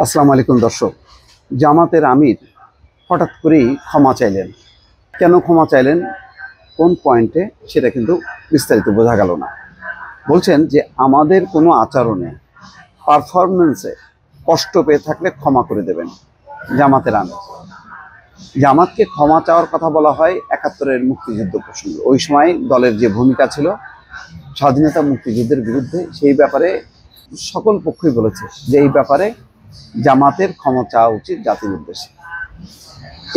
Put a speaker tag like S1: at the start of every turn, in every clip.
S1: আসসালামু আলাইকুম দর্শক। জামাতের আমির হঠাৎ করেই ক্ষমা চাইলেন। কেন ক্ষমা চাইলেন, কোন পয়েন্টে, সেটা কিন্তু বিস্তারিত বোঝা গেল না। বলছেন যে আমাদের কোনো আচরণে, পারফরমেন্সে কষ্ট পেয়ে থাকলে ক্ষমা করে দেবেন জামাতের আমির। জামাতকে ক্ষমা চাওয়ার কথা বলা হয় ৭১-এর মুক্তিযুদ্ধ প্রসঙ্গে। ওই সময় দলের যে ভূমিকা ছিল স্বাধীনতা মুক্তিযুদ্ধের বিরুদ্ধে, সেই ব্যাপারে সকল পক্ষই বলেছে যে এই ব্যাপারে জামাতের ক্ষমা চাওয়া উচিত জাতির উদ্দেশ্যে।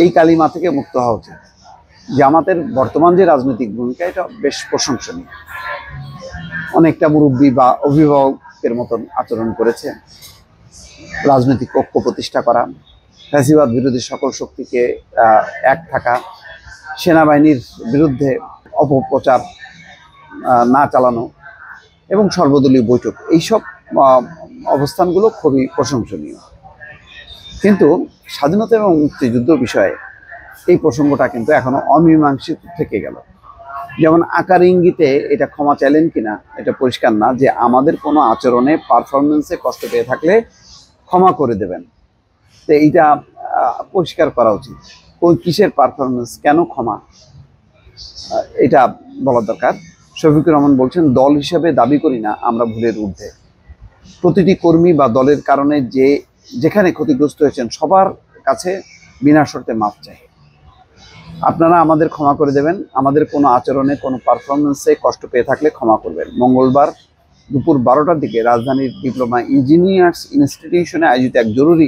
S1: এই কালিমা থেকে মুক্ত হওয়া উচিত। জামাতের বর্তমান যে রাজনৈতিক ভূমিকা, এটা বেশ প্রশংসনীয়। অনেকটা মুরব্বী বা অভিভাবকের মতন আচরণ করেছে। রাজনৈতিক ঐক্য প্রতিষ্ঠা করা, ফ্যাসিবাদ বিরোধী সকল শক্তিকে এক থাকা, সেনাবাহিনীর বিরুদ্ধে অপপ্রচার না চালানো এবং সর্বদলীয় বৈঠক, এইসব অবস্থানগুলো খুবই প্রশংসনীয়। কিন্তু স্বাধীনতা এবং মুক্তিযুদ্ধ বিষয়ে এই প্রসঙ্গটা কিন্তু এখনো অমীমাংসিত থেকে গেল। যেমন আকার ইঙ্গিতে এটা ক্ষমা চাইলেন কিনা এটা পরিষ্কার না, যে আমাদের কোনো আচরণে, পারফরমেন্সে কষ্ট পেয়ে থাকলে ক্ষমা করে দেবেন। তো এইটা পরিষ্কার করা উচিত। কোন কিসের পারফরমেন্স, কেন ক্ষমা, এটা বলা দরকার। শফিকুর রহমান বলছেন, দল হিসেবে দাবি করি না আমরা ভুলের ঊর্ধ্বে। প্রতিটি কর্মী বা দলের কারণে যেখানে ক্ষতিগ্রস্ত হয়েছেন সবার কাছে বিনা শর্তে মাফ চাই। আপনারা আমাদের ক্ষমা করে দেবেন। আমাদের কোনো আচরণে, কোনো পারফরমেন্সে কষ্ট পেয়ে থাকলে ক্ষমা করবেন। মঙ্গলবার দুপুর 12টার দিকে রাজধানীর ডিপ্লোমা ইঞ্জিনিয়ার্স ইনস্টিটিউশনে আয়োজিত এক জরুরি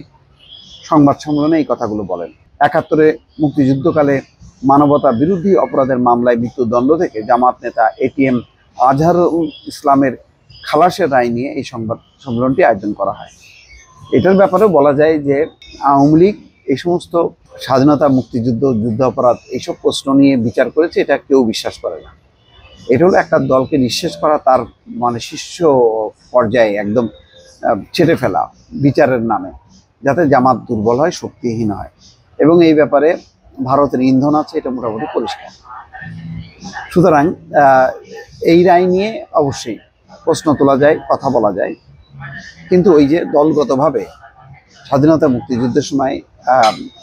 S1: সংবাদ সম্মেলনে এই কথাগুলো বলেন। ৭১-এ মুক্তিযুদ্ধকালে মানবতা বিরোধী অপরাধের মামলায় মৃত্যুদণ্ড থেকে জামাত নেতা এটিএম আজহারুল ইসলামের খালাসের রায় নিয়ে এই সংবাদ সম্মেলনটি আয়োজন করা হয়। এটার ব্যাপারেও বলা যায় যে আওয়ামী লীগ এই সমস্ত স্বাধীনতা, মুক্তিযুদ্ধ, যুদ্ধাপরাধ এইসব প্রশ্ন নিয়ে বিচার করেছে, এটা কেউ বিশ্বাস করে না। এটা হলো একটা দলকে নিঃশেষ করা, তার মানে শীর্ষ পর্যায়ে একদম ছেটে ফেলা বিচারের নামে, যাতে জামাত দুর্বল হয়, শক্তিহীন হয়। এবং এই ব্যাপারে ভারতের ইন্ধন আছে, এটা মোটামুটি পরিষ্কার। সুতরাং এই রায় নিয়ে অবশ্যই প্রশ্ন তোলা যায়, কথা বলা যায়। কিন্তু ওই যে দলগতভাবে স্বাধীনতা মুক্তিযুদ্ধের সময়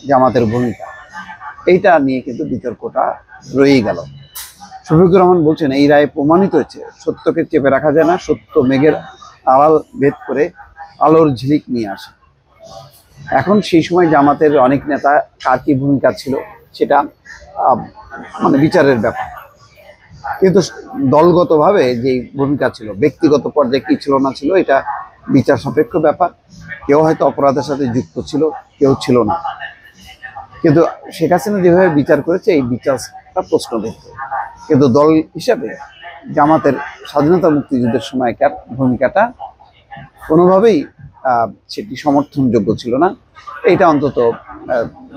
S1: জামাতের ভূমিকা, এইটা নিয়ে কিন্তু বিতর্কটা রয়েই গেল। শফিকুর রহমান বলছেন, এই রায়ে প্রমাণিত হয়েছে সত্যকে চেপে রাখা যায় না, সত্য মেঘের আড়াল ভেদ করে আলোর ঝিলিক নিয়ে আসে। এখন সেই সময় জামাতের অনেক নেতা কার কি ভূমিকা ছিল সেটা মানে বিচারের ব্যাপার। কিন্তু দলগতভাবে যে ভূমিকা ছিল, ব্যক্তিগত পর্যায়ে কি ছিল না ছিল, এটা বিচার সাপেক্ষ ব্যাপার। কেউ হয়তো অপরাধের সাথে যুক্ত ছিল, কেউ ছিল না। কিন্তু শেখ হাসিনা যেভাবে বিচার করেছে, এই বিচারটা প্রশ্নবিদ্ধ। কিন্তু দল হিসাবে জামাতের স্বাধীনতা মুক্তিযুদ্ধের সময়কার ভূমিকাটা কোনোভাবেই সেটি সমর্থনযোগ্য ছিল না। এইটা অন্তত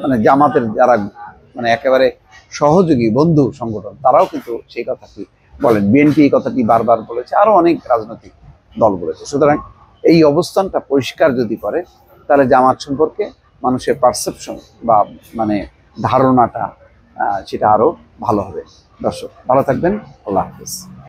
S1: মানে জামাতের যারা মানে একেবারে সহযোগী বন্ধু সংগঠন, তারাও কিন্তু সেই কথাটি বলেন। বিএনপি এই কথাটি বারবার বলেছে, আরো অনেক রাজনৈতিক দল বলেছে। সুতরাং এই অবস্থানটা পরিষ্কার যদি করে, তাহলে জামাত সম্পর্কে মানুষের পারসেপশন বা মানে ধারণাটা সেটা আরো ভালো হবে। দর্শক ভালো থাকবেন, আল্লাহ হাফেজ।